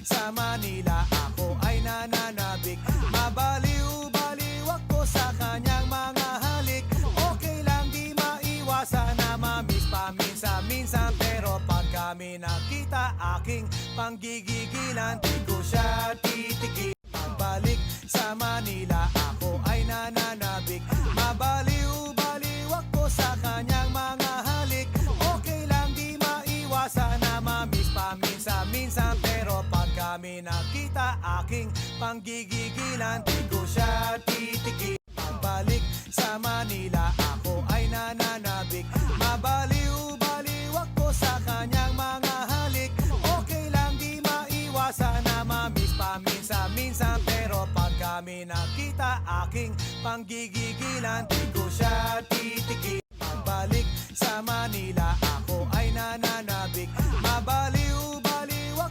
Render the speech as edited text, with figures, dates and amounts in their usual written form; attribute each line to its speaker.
Speaker 1: sa Manila ako ay nananabik. Mabaliw-baliw ako sa kanyang mga halik. Okay lang di maiwasan na mamiss paminsan-minsan, pero pag kami nakita aking panggigigilan, di ko siya titigil. Pagbalik sa Manila ako ay nananabik. Mabaliw-baliw ako sa kanyang mga halik. Okay lang di maiwasan na mamiss paminsan-minsan, pero pag kami nakita aking panggigigilan, di ko siya titigil. Pagbalik sa Manila ako ay nananabik. Mabaliw-baliw ako sa kanyang mga halik. Okay lang di maiwasan na mamiss paminsan-minsan, pero pag kami nakita aking panggigigilan, di ko siya titigil. Pagbalik sa Manila